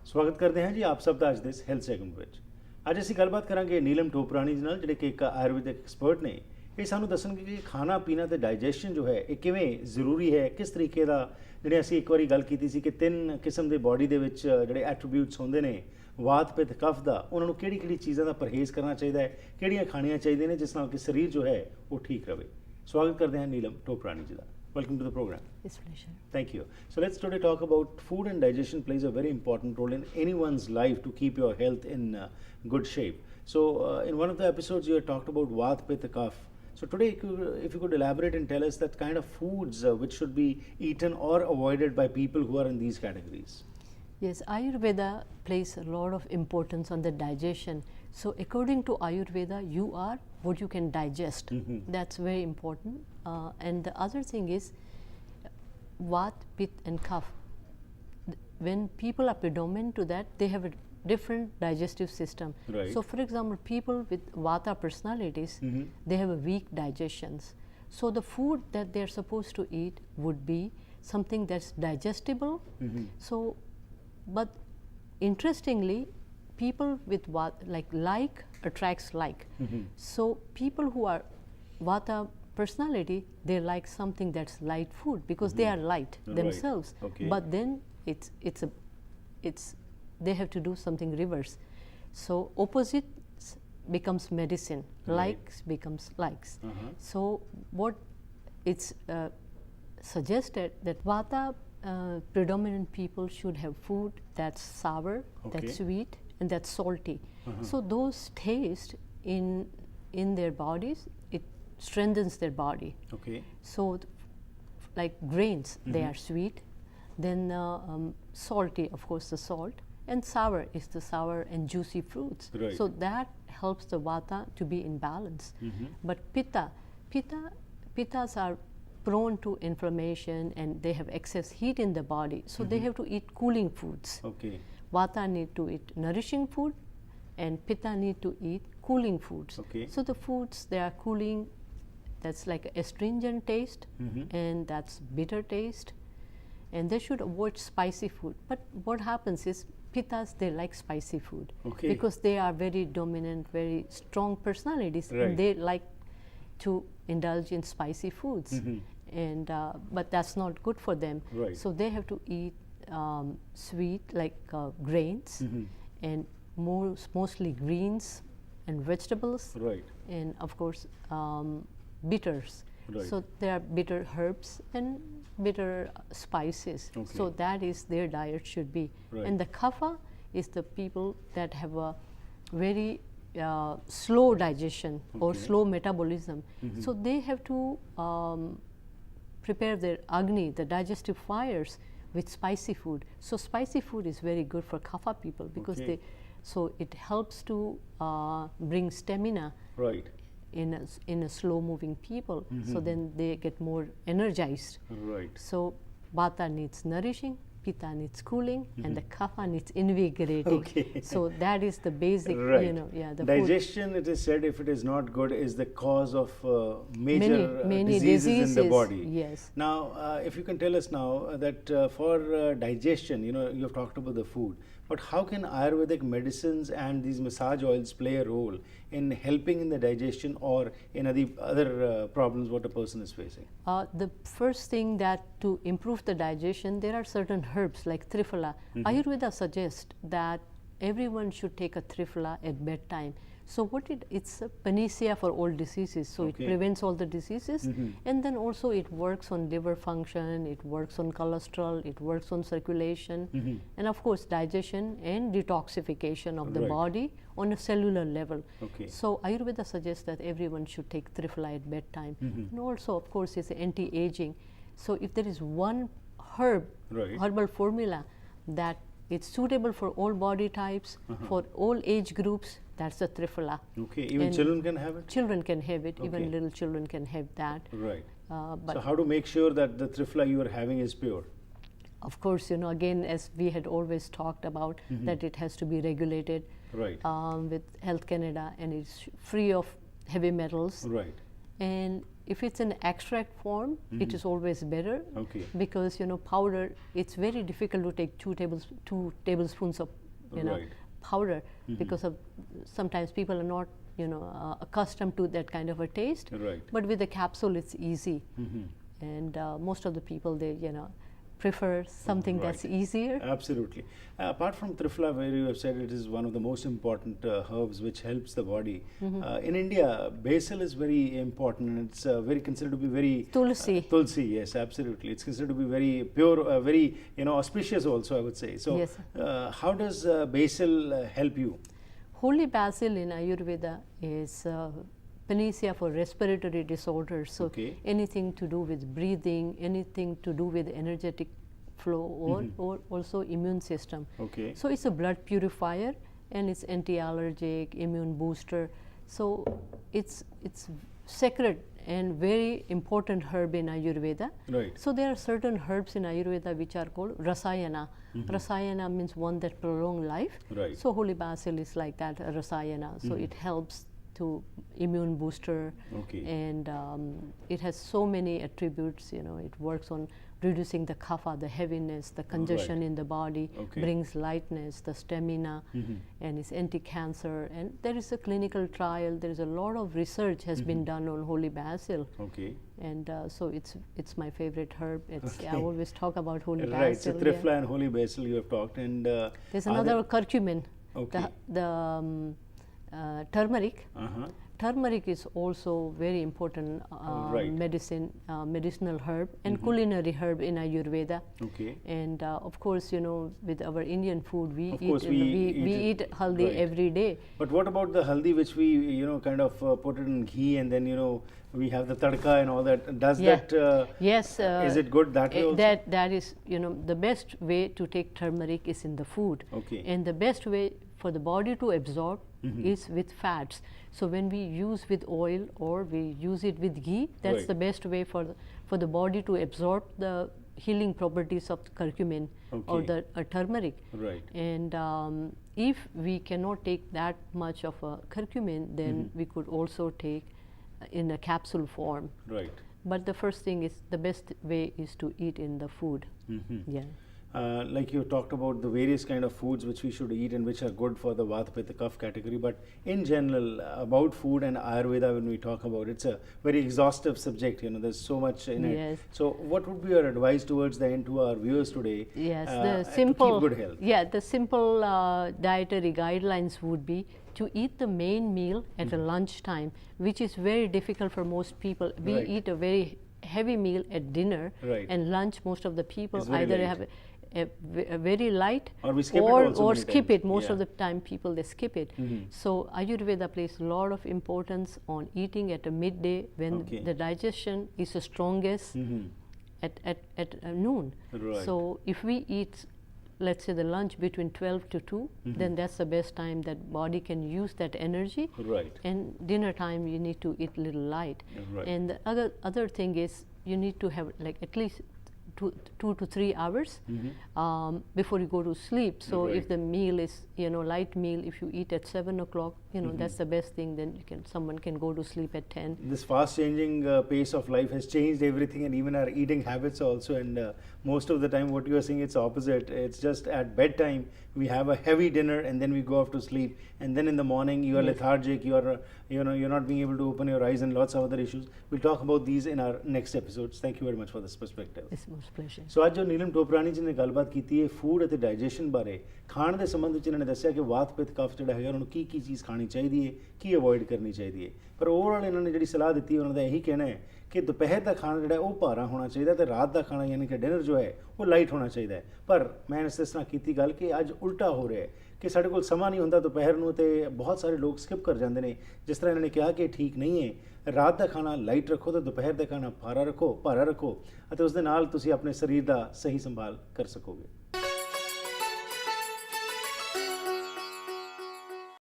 ਸਵਾਗਤ ਕਰਦੇ ਹਾਂ ਜੀ ਆਪ ਸਭ ਦਾ ਅੱਜ ਦੇ ਇਸ ਹੈਲਥ ਸੈਗਮੈਂਟ ਵਿੱਚ। ਅੱਜ ਅਸੀਂ ਗੱਲਬਾਤ ਕਰਾਂਗੇ ਨੀਲਮ ਟੋਪਰਾਣੀ ਜੀ ਨਾਲ, ਜਿਹੜੇ ਕਿ ਇੱਕ ਆਯੁਰਵੈਦਿਕ ਐਕਸਪਰਟ ਨੇ। ਇਹ ਸਾਨੂੰ ਦੱਸਣਗੇ ਕਿ ਖਾਣਾ ਪੀਣਾ ਤੇ ਡਾਈਜੈਸ਼ਨ ਜੋ ਹੈ ਇਹ ਕਿਵੇਂ ਜ਼ਰੂਰੀ ਹੈ, ਕਿਸ ਤਰੀਕੇ ਦਾ। ਜਿਹੜੇ ਅਸੀਂ ਇੱਕ ਵਾਰੀ ਗੱਲ ਕੀਤੀ ਸੀ ਕਿ 3 ਕਿਸਮ ਦੇ ਬਾਡੀ ਦੇ ਵਿੱਚ ਜਿਹੜੇ ਐਟਰੀਬਿਊਟਸ ਹੁੰਦੇ ਨੇ ਵਾਤ ਪਿੱਤ ਕਫ ਦਾ, ਉਹਨਾਂ ਨੂੰ ਕਿਹੜੀ ਚੀਜ਼ਾਂ ਦਾ ਪਰਹੇਜ਼ ਕਰਨਾ ਚਾਹੀਦਾ ਹੈ, ਕਿਹੜੀਆਂ ਖਾਣੀਆਂ ਚਾਹੀਦੀਆਂ ਨੇ ਜਿਸ ਨਾਲ ਕਿ ਸਰੀਰ ਜੋ ਹੈ ਉਹ ਠੀਕ ਰਹੇ। ਸਵਾਗਤ ਕਰਦੇ ਹਾਂ ਨੀਲਮ ਟੋਪਰਾਣੀ ਜੀ ਦਾ। Welcome to the program. It's pleasure. Thank you. So let's today talk about food and digestion plays a very important role in anyone's life to keep your health in good shape. So in one of the episodes you had talked about Vat, Pitta, Kapha. So today if you could elaborate and tell us that kind of foods which should be eaten or avoided by people who are in these categories. Yes, Ayurveda plays a lot of importance on the digestion. So according to Ayurveda, you are what you can digest. That's very important. And the other thing is Vat, Pitta and Kapha. When people are predominant to that, they have a different digestive system. Right. So for example, people with Vata personalities, they have a weak digestions. So the food that they are supposed to eat would be something that's digestible. So, but interestingly, people with Vata, like attracts like. So people who are Vata personality, they like something that's light food because they are light themselves. Right. Okay. But then they have to do something reverse. So opposites becomes medicine, likes becomes likes. So what it's suggested that Vata predominant people should have food that's sour, that's sweet, and that's salty. So those taste in their bodies, it strengthens their body. Okay. So like grains, they are sweet. Then salty, of course, the salt, and sour is the sour and juicy fruits. Right. So that helps the Vata to be in balance. But Pittas are prone to inflammation and they have excess heat in the body, so they have to eat cooling foods. Okay. Vata need to eat nourishing food and Pitta need to eat cooling foods. Okay. So the foods they are cooling, that's like astringent taste and that's bitter taste, and they should avoid spicy food. But what happens is Pittas, they like spicy food because they are very dominant, very strong personalities, and they like to indulge in spicy foods. And but that's not good for them. Right. So they have to eat sweet like grains and mostly greens and vegetables. Right. And of course bitters. Right. So there are bitter herbs and bitter spices. Okay. So that is their diet should be. Right. And the Kapha is the people that have a very slow digestion or slow metabolism. So they have to prepare their Agni, the digestive fires, with spicy food. So spicy food is very good for Kapha people because so it helps to bring stamina in a slow moving people. So then they get more energized. Right. So Vata needs nourishing, Pitta needs cooling, and the Kapha needs invigorating. Okay. So that is the basic, the digestion, food. it is said, if it is not good, is the cause of major many diseases in the body. Yes. Now, if you can tell us now that for digestion, you have talked about the food, but how can Ayurvedic medicines and these massage oils play a role in helping in the digestion or in other problems what a person is facing? The first thing that to improve the digestion, there are certain herbs like Triphala. Ayurveda suggests that everyone should take a Triphala at bedtime. So it's a panacea for all diseases. So it prevents all the diseases, and then also it works on liver function, it works on cholesterol, it works on circulation, and of course digestion and detoxification of the body on a cellular level. So Ayurveda suggests that everyone should take Triphala at bedtime. And also of course it's anti-aging. So if there is one herbal formula that it's suitable for all body types, for all age groups, that's the Triphala. Okay, even children can have it? Children can have it, even little children can have that. Right. But so how to make sure that the Triphala you are having is pure? Of course, again, as we had always talked about, that it has to be regulated with Health Canada, and it's free of heavy metals. Right. And if it's an extract form, it is always better. Okay. Because powder, it's very difficult to take 2 tablespoons of Right. powder, because of sometimes people are not accustomed to that kind of a taste. Right. But with the capsule, it's easy, and most of the people, they prefer something that's Right. easier. Absolutely. Apart from Triphala, where you have said it is one of the most important herbs which helps the body, in India, basil is very important, and it's very considered to be very Tulsi. Tulsi, yes, absolutely. It's considered to be very pure, very auspicious also, I would say. So, Yes. how does basil help you? Holy basil in Ayurveda is panacea for respiratory disorders. So Okay. anything to do with breathing, anything to do with energetic flow, or also immune system. Okay. So it's a blood purifier, and it's anti-allergic, immune booster. So it's sacred and very important herb in Ayurveda. Right. So there are certain herbs in Ayurveda which are called rasayana. Rasayana means one that prolong life. Right. So holy basil is like that, a rasayana. So it helps to immune booster. Okay. And it has so many attributes. It works on reducing the kapha, the heaviness, the congestion in the body, Okay. brings lightness, the stamina, and it's anti-cancer. And there is a clinical trial. There is a lot of research has been done on holy basil. Okay. And so it's my favorite herb. It's I Okay. always talk about holy Right. So basil. Triphala and holy basil you have talked, and There's are another there- curcumin, Okay. the turmeric. Uh-huh. Turmeric is also very important Right. medicinal herb and culinary herb in Ayurveda. Okay. And of course, with our Indian food, we Of eat course, we we eat eat it, haldi right. every day. But what about the haldi which we kind of put it in ghee, and then we have the tadka and all that? Does Yeah. that Yes. is it good that way also? That is the best way to take turmeric is in the food. Okay. And the best way for the body to absorb is with fats. So when we use with oil or we use it with ghee, that's Right. the best way for the body to absorb the healing properties of the curcumin or Okay. the turmeric. Right. And if we cannot take that much of a curcumin, then we could also take in a capsule form. Right. But the first thing is, the best way is to eat in the food. Yeah. Like you talked about the various kind of foods which we should eat and which are good for the Vata Pitta Kapha category, but in general about food and Ayurveda, when we talk about it's a very exhaustive subject. There's so much in Yes. it. So what would be your advice towards the end to our viewers today? Yes, to the simple keep good health. Yeah, the simple dietary guidelines would be to eat the main meal at a lunchtime, which is very difficult for most people. We Right. eat a very heavy meal at dinner, Right. and lunch most of the people Is very either light. have a very light, Or we skip it also or many skip times. it. Most Yeah. of the time people, they skip it. So Ayurveda places a lot of importance on eating at a midday when Okay. the digestion is the strongest at noon. Right. So if we eat, let's say, the lunch between 12 to 2, then that's the best time that body can use that energy. Right. And dinner time you need to eat little light. Right. And the other thing is, you need to have like at least 2 to 3 hours before you go to sleep. So Right. if the meal is light meal, if you eat at 7 o'clock, that's the best thing. Then someone can go to sleep at 10. This fast changing pace of life has changed everything, and even our eating habits also. And most of the time what you are saying, it's opposite. It's just at bedtime we have a heavy dinner and then we go off to sleep, and then in the morning you are lethargic, you are you're not being able to open your eyes, and lots of other issues. We'll talk about these in our next episodes. Thank you very much for this perspective. It's most pleasure. ਸੋ ਅੱਜ ਜੋ ਨੀਲਮ ਟੋਪਰਾਣੀ ਜੀ ਨੇ ਗੱਲਬਾਤ ਕੀਤੀ ਹੈ food ਅਤੇ digestion ਬਾਰੇ, ਖਾਣ ਦੇ ਸੰਬੰਧ ਵਿੱਚ ਇਹਨਾਂ ਨੇ ਦੱਸਿਆ ਕਿ ਵਾਤ ਪਿੱਤ ਕਫ ਜਿਹੜਾ ਹੈਗਾ ਉਹਨਾਂ ਨੂੰ ਕੀ ਕੀ ਚੀਜ਼ ਖਾਣੀ ਚਾਹੀਦੀ ਹੈ, ਕੀ ਅਵੋਇਡ ਕਰਨੀ ਚਾਹੀਦੀ ਹੈ। ਪਰ ਓਵਰਆਲ ਇਹਨਾਂ ਨੇ ਜਿਹੜੀ ਸਲਾਹ ਦਿੱਤੀ ਉਹਨਾਂ ਦਾ ਇਹੀ ਕਹਿਣਾ ਹੈ ਕਿ ਦੁਪਹਿਰ ਦਾ ਖਾਣਾ ਜਿਹੜਾ ਉਹ ਭਾਰਾ ਹੋਣਾ ਚਾਹੀਦਾ ਤੇ ਰਾਤ ਦਾ ਖਾਣਾ ਯਾਨੀ ਕਿ ਡਿਨਰ ਜੋ ਹੈ ਉਹ ਲਾਈਟ ਹੋਣਾ ਚਾਹੀਦਾ ਹੈ। ਪਰ ਮੈਂ ਇਸ ਤਰ੍ਹਾਂ ਕੀਤੀ ਗੱਲ ਕਿ ਅੱਜ ਉਲਟਾ ਹੋ ਰਿਹਾ ਹੈ ਕਿ ਸਾਡੇ ਕੋਲ ਸਮਾਂ ਨਹੀਂ ਹੁੰਦਾ ਦੁਪਹਿਰ ਨੂੰ, ਤੇ ਬਹੁਤ ਸਾਰੇ ਲੋਕ ਸਕਿਪ ਕਰ ਜਾਂਦੇ ਨੇ। ਜਿਸ ਤਰ੍ਹਾਂ ਇਹਨਾਂ ਨੇ ਕਿਹਾ ਕਿ ਠੀਕ ਨਹੀਂ ਹੈ, ਰਾਤ ਦਾ ਖਾਣਾ ਲਾਈਟ ਰੱਖੋ ਤੇ ਦੁਪਹਿਰ ਦਾ ਖਾਣਾ ਭਾਰਾ ਰੱਖੋ ਅਤੇ ਉਸ ਦੇ ਨਾਲ ਤੁਸੀਂ ਆਪਣੇ ਸਰੀਰ ਦਾ ਸਹੀ ਸੰਭਾਲ ਕਰ ਸਕੋਗੇ।